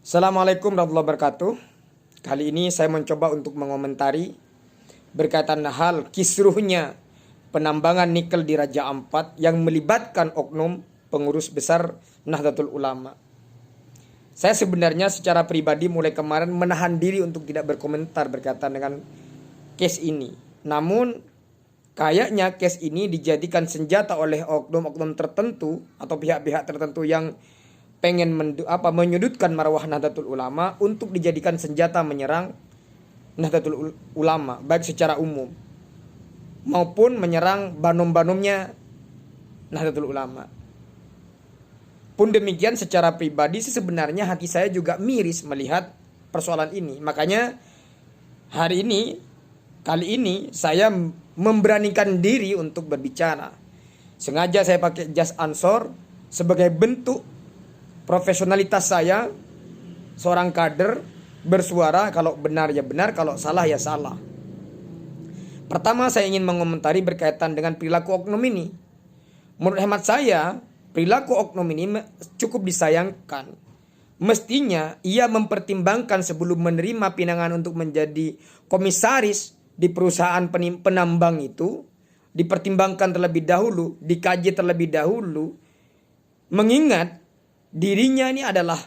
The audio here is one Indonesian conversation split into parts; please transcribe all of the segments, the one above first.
Assalamualaikum warahmatullahi wabarakatuh. Kali ini saya mencoba untuk mengomentari berkaitan hal kisruhnya penambangan nikel di Raja Ampat yang melibatkan oknum pengurus besar Nahdlatul Ulama. Saya sebenarnya secara pribadi mulai kemarin menahan diri untuk tidak berkomentar berkaitan dengan case ini. Namun kayaknya case ini dijadikan senjata oleh oknum-oknum tertentu atau pihak-pihak tertentu yang pengen menyudutkan marwah Nahdlatul Ulama untuk dijadikan senjata menyerang Nahdlatul Ulama baik secara umum maupun menyerang banom-banomnya Nahdlatul Ulama. Pun demikian secara pribadi sih sebenarnya hati saya juga miris melihat persoalan ini. Makanya kali ini saya memberanikan diri untuk berbicara. Sengaja saya pakai jas ansor sebagai bentuk profesionalitas saya seorang kader bersuara, kalau benar ya benar, kalau salah ya salah. Pertama saya ingin mengomentari berkaitan dengan perilaku oknum ini. Menurut hemat saya, perilaku oknum ini cukup disayangkan. Mestinya ia mempertimbangkan sebelum menerima pinangan untuk menjadi komisaris di perusahaan penambang itu, dipertimbangkan terlebih dahulu, dikaji terlebih dahulu, mengingat dirinya ini adalah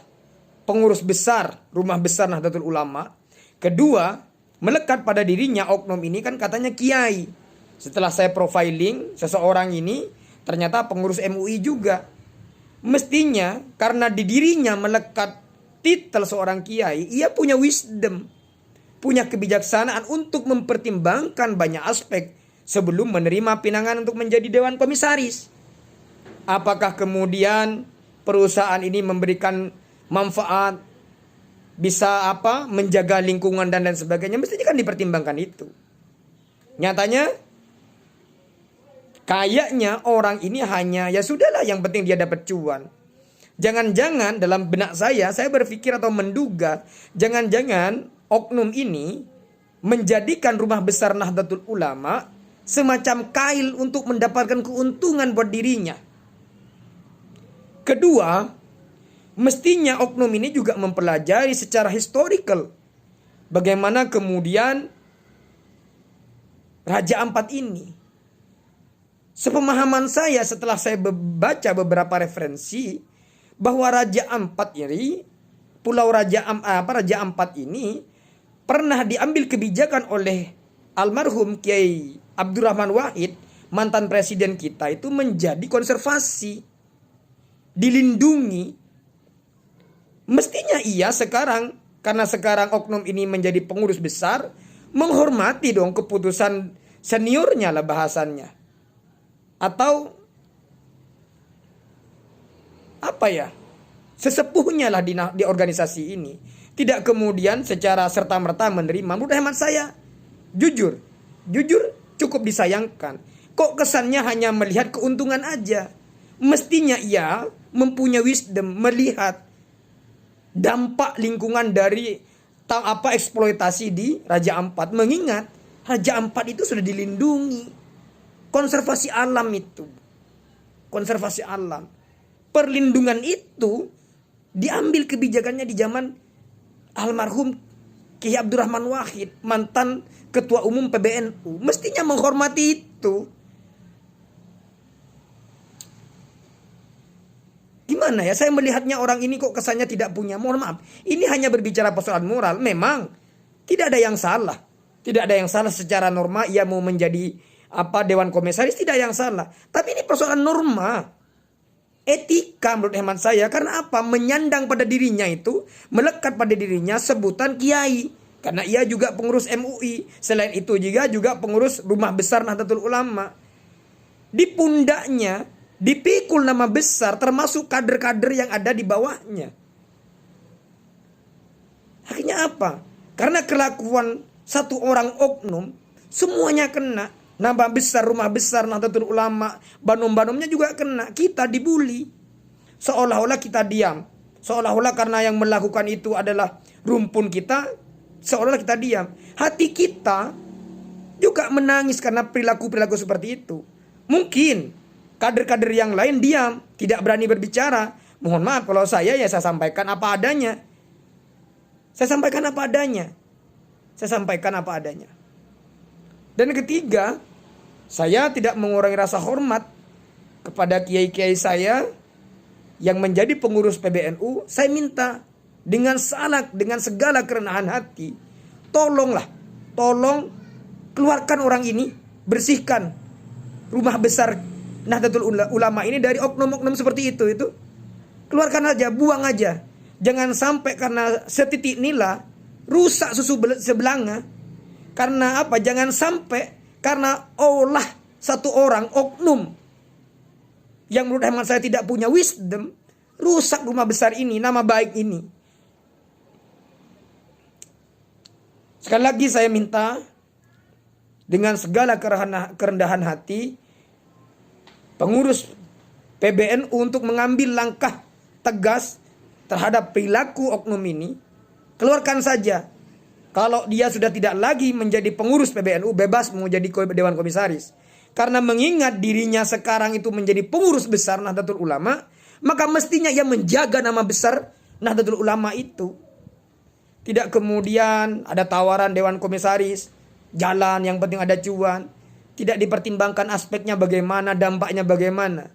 pengurus besar rumah besar Nahdlatul Ulama. Kedua, melekat pada dirinya oknum ini kan katanya kiai. Setelah saya profiling, seseorang ini ternyata pengurus MUI juga. Mestinya karena di dirinya melekat titel seorang kiai, ia punya wisdom, punya kebijaksanaan untuk mempertimbangkan banyak aspek sebelum menerima pinangan untuk menjadi dewan komisaris. Apakah kemudian perusahaan ini memberikan manfaat, bisa menjaga lingkungan dan lain sebagainya, mestinya kan dipertimbangkan itu. Nyatanya kayaknya orang ini hanya ya sudahlah, yang penting dia dapat cuan. Jangan-jangan dalam benak saya berpikir atau menduga, jangan-jangan oknum ini menjadikan rumah besar Nahdlatul Ulama semacam kail untuk mendapatkan keuntungan buat dirinya. Kedua, mestinya oknum ini juga mempelajari secara historical bagaimana kemudian Raja Ampat ini. Sepemahaman saya setelah saya baca beberapa referensi bahwa Raja Ampat ini, Pulau Raja Ampat ini pernah diambil kebijakan oleh almarhum Kiai Abdurrahman Wahid, mantan presiden kita, itu menjadi konservasi, dilindungi. Mestinya ia sekarang, karena sekarang oknum ini menjadi pengurus besar, menghormati dong keputusan seniornya lah bahasannya. Atau sesepuhnya lah di organisasi ini. Tidak kemudian secara serta-merta menerima. Menurut hemat saya, jujur cukup disayangkan. Kok kesannya hanya melihat keuntungan aja. Mestinya ia mempunyai wisdom melihat dampak lingkungan dari eksploitasi di Raja Ampat. Mengingat Raja Ampat itu sudah dilindungi. Konservasi alam itu. Konservasi alam. Perlindungan itu diambil kebijakannya di zaman almarhum Kiai Abdurrahman Wahid, mantan ketua umum PBNU. Mestinya menghormati itu. Gimana ya, saya melihatnya orang ini kok kesannya tidak punya, mohon maaf, ini hanya berbicara persoalan moral. Memang tidak ada yang salah. Tidak ada yang salah secara norma ia mau menjadi dewan komisaris, tidak yang salah. Tapi ini persoalan norma, etika menurut hemat saya. Karena menyandang pada dirinya itu, melekat pada dirinya sebutan kiai. Karena ia juga pengurus MUI. Selain itu juga pengurus rumah besar Nahdlatul Ulama. Di pundaknya dipikul nama besar termasuk kader-kader yang ada di bawahnya. Akhirnya apa? Karena kelakuan satu orang oknum, semuanya kena. Nama besar, rumah besar Nahdlatul Ulama, banom-banomnya juga kena. Kita dibully. Seolah-olah kita diam. Seolah-olah karena yang melakukan itu adalah rumpun kita, seolah-olah kita diam. Hati kita juga menangis karena perilaku-perilaku seperti itu. Mungkin kader-kader yang lain diam, tidak berani berbicara. Mohon maaf kalau saya sampaikan apa adanya. Saya sampaikan apa adanya. Saya sampaikan apa adanya. Dan ketiga, saya tidak mengurangi rasa hormat kepada kiai-kiai saya yang menjadi pengurus PBNU. Saya minta dengan segala kerenahan hati, tolong keluarkan orang ini, bersihkan rumah besar Nahdlatul Ulama ini dari oknum-oknum seperti itu. Keluarkan aja, buang aja. Jangan sampai karena setitik nila rusak susu sebelanga. Karena apa? Jangan sampai karena olah satu orang oknum yang menurut hemat saya tidak punya wisdom, rusak rumah besar ini, nama baik ini. Sekali lagi saya minta dengan segala kerendahan hati pengurus PBNU untuk mengambil langkah tegas terhadap perilaku oknum ini. Keluarkan saja. Kalau dia sudah tidak lagi menjadi pengurus PBNU, bebas mau jadi Dewan Komisaris. Karena mengingat dirinya sekarang itu menjadi pengurus besar Nahdlatul Ulama, maka mestinya ia menjaga nama besar Nahdlatul Ulama itu. Tidak kemudian ada tawaran Dewan Komisaris, jalan yang penting ada cuan. Tidak dipertimbangkan aspeknya bagaimana, dampaknya bagaimana.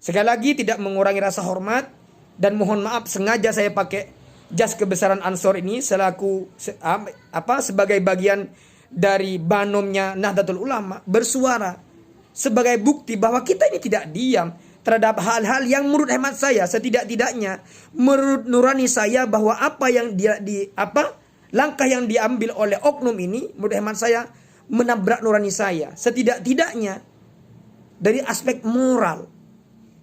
Sekali lagi tidak mengurangi rasa hormat. Dan mohon maaf sengaja saya pakai jas kebesaran Ansor ini selaku sebagai bagian dari banomnya Nahdlatul Ulama, bersuara sebagai bukti bahwa kita ini tidak diam terhadap hal-hal yang menurut hemat saya setidak-tidaknya menurut nurani saya bahwa apa yang langkah yang diambil oleh oknum ini menurut hemat saya menabrak nurani saya setidak-tidaknya dari aspek moral.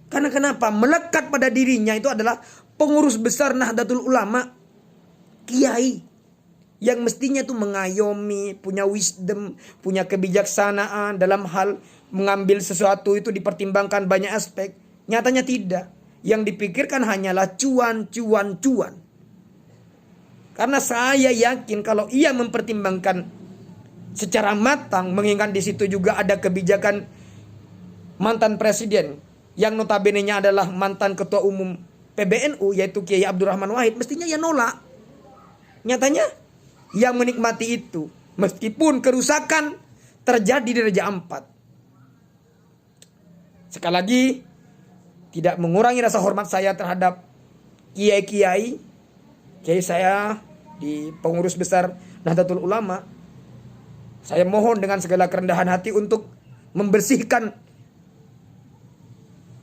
Karena kenapa? Melekat pada dirinya itu adalah pengurus besar Nahdlatul Ulama, kiai yang mestinya itu mengayomi, punya wisdom, punya kebijaksanaan dalam hal mengambil sesuatu itu dipertimbangkan banyak aspek. Nyatanya tidak. Yang dipikirkan hanyalah cuan. Karena saya yakin kalau ia mempertimbangkan secara matang, mengingat di situ juga ada kebijakan mantan presiden yang notabene-nya adalah mantan ketua umum PBNU yaitu Kiai Abdurrahman Wahid, mestinya ia nolak. Nyatanya yang menikmati itu meskipun kerusakan terjadi di Raja Ampat. Sekali lagi tidak mengurangi rasa hormat saya terhadap kiai saya di pengurus besar Nahdlatul Ulama. Saya mohon dengan segala kerendahan hati untuk membersihkan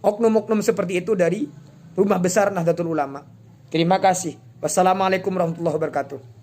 oknum-oknum seperti itu dari rumah besar Nahdlatul Ulama. Terima kasih. Wassalamualaikum warahmatullahi wabarakatuh.